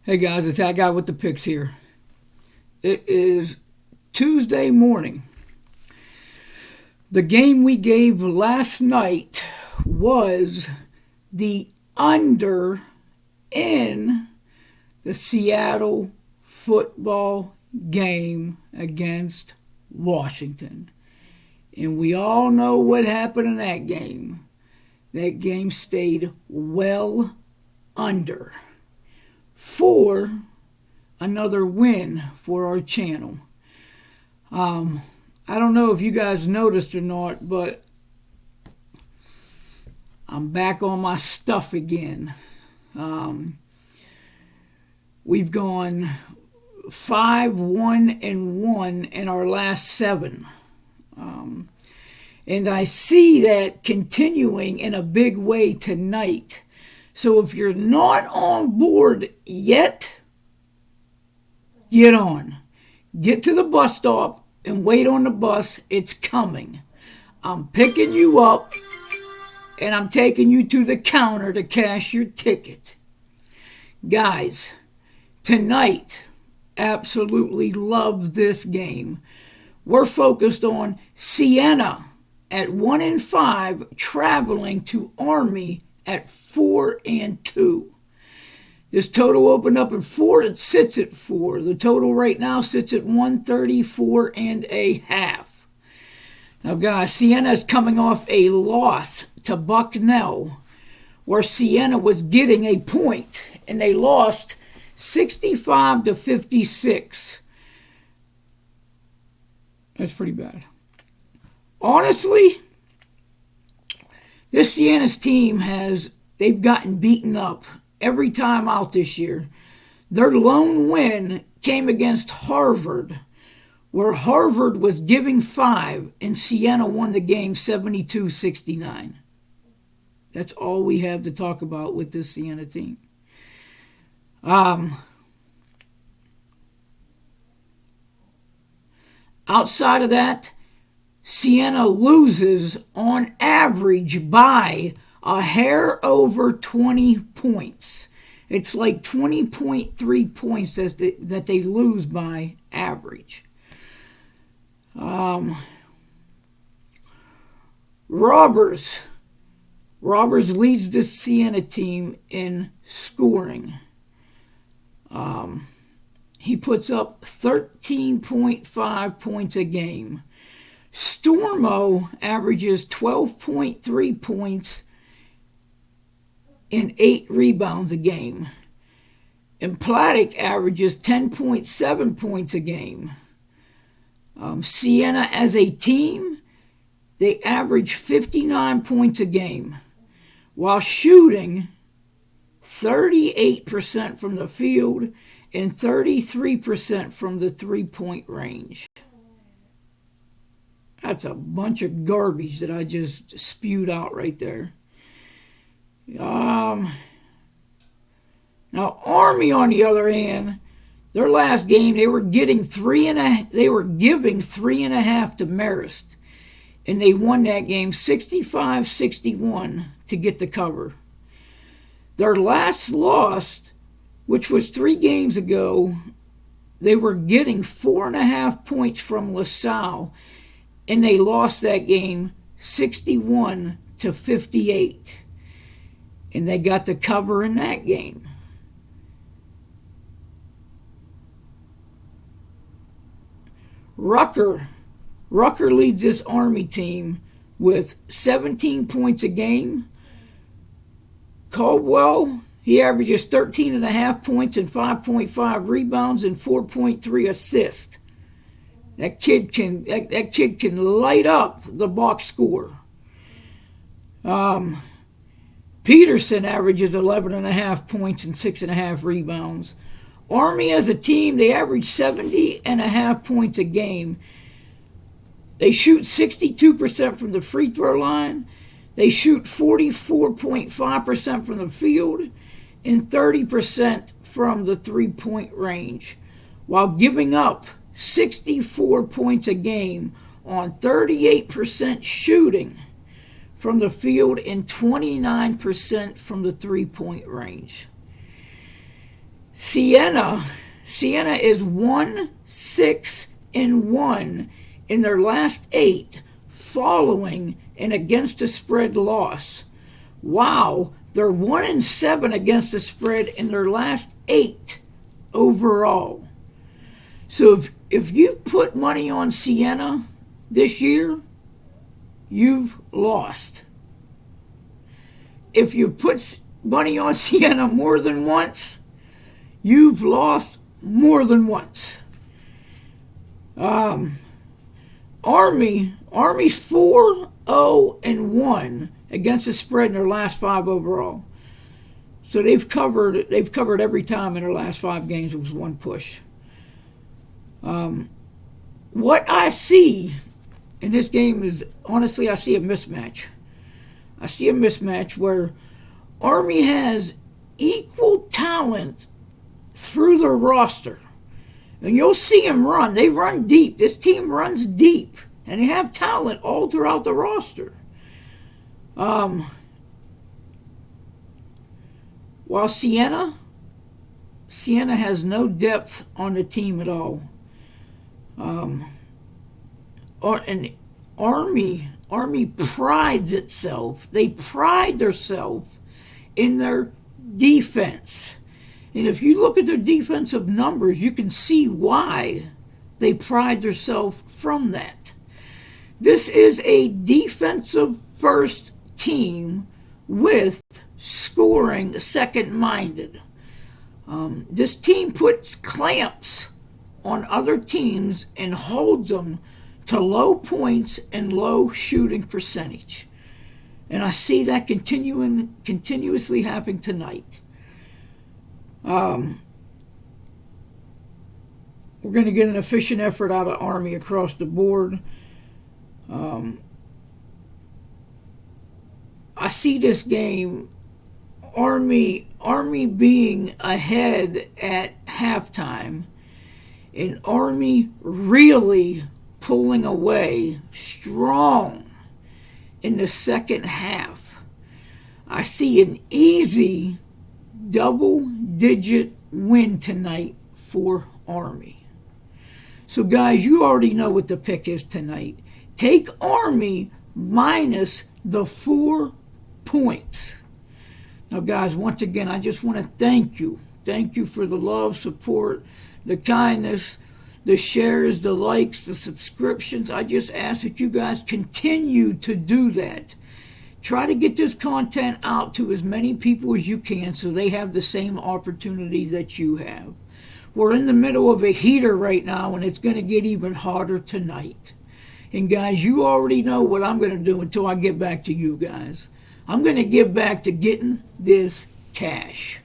Hey guys, it's that guy with the picks here. It is Tuesday morning. The game we gave last night was the under in the Seattle football game against Washington. And we all know what happened in that game. That game stayed well under for another win for our channel. I don't know if you guys noticed or not, but I'm back on my stuff again. We've gone 5-1-1 in our last 7. And I see that continuing in a big way tonight. So if you're not on board yet, get on. Get to the bus stop and wait on the bus. It's coming. I'm picking you up and I'm taking you to the counter to cash your ticket. Guys, tonight, absolutely love this game. We're focused on SIENA at 1-5, traveling to Army at 4-2. This total opened up at 4. It sits at 4. The total right now sits at 134.5. Now, guys, SIENA is coming off a loss to Bucknell, where SIENA was getting a point, and they lost 65-56. That's pretty bad. Honestly, this SIENA's team they've gotten beaten up every time out this year. Their lone win came against Harvard, where Harvard was giving 5 and SIENA won the game 72-69. That's all we have to talk about with this SIENA team. Outside of that, SIENA loses on average by a hair over 20 points. It's like 20.3 points that they lose by average. Robbers leads the SIENA team in scoring. He puts up 13.5 points a game. Stormo averages 12.3 points and 8 rebounds a game. And Platic averages 10.7 points a game. SIENA as a team, they average 59 points a game, while shooting 38% from the field and 33% from the three-point range. That's a bunch of garbage that I just spewed out right there. Now, Army, on the other hand, their last game they were giving 3.5 to Marist, and they won that game 65-61 to get the cover. Their last loss, which was 3 games ago, they were getting 4.5 points from LaSalle, and they lost that game 61-58. And they got the cover in that game. Rucker leads this Army team with 17 points a game. Caldwell, he averages 13.5 points and 5.5 rebounds and 4.3 assists. That kid can light up the box score. Peterson averages 11.5 points and 6.5 rebounds. Army as a team, they average 70.5 points a game. They shoot 62% from the free throw line. They shoot 44.5% from the field and 30% from the three-point range, while giving up 64 points a game on 38% shooting from the field and 29% from the three-point range. Sienna is 1-6-1 in their last 8, following an against the spread loss. Wow, they're 1-7 against the spread in their last 8 overall. So if you put money on Sienna this year, you've lost. If you put money on Sienna more than once, you've lost more than once. Army's 4-0-1 against the spread in their last 5 overall. So they've covered every time in their last 5 games. It was one push. What I see in this game is, honestly, I see a mismatch. I see a mismatch where Army has equal talent through their roster. And you'll see them run. They run deep. This team runs deep. And they have talent all throughout the roster. While Sienna has no depth on the team at all. And Army prides itself. They pride themselves in their defense. And if you look at their defensive numbers, you can see why they pride themselves from that. This is a defensive first team with scoring second-minded. This team puts clamps on other teams and holds them to low points and low shooting percentage. And I see that continuously happening tonight. We're going to get an efficient effort out of Army across the board. I see this game, Army being ahead at halftime, and Army really pulling away strong in the second half. I see an easy double-digit win tonight for Army. So, guys, you already know what the pick is tonight. Take Army minus the 4 points. Now, guys, once again, I just want to thank you. Thank you for the love, support, the kindness, the shares, the likes, the subscriptions. I just ask that you guys continue to do that. Try to get this content out to as many people as you can so they have the same opportunity that you have. We're in the middle of a heater right now, and it's going to get even hotter tonight. And guys, you already know what I'm going to do until I get back to you guys. I'm going to get back to getting this cash.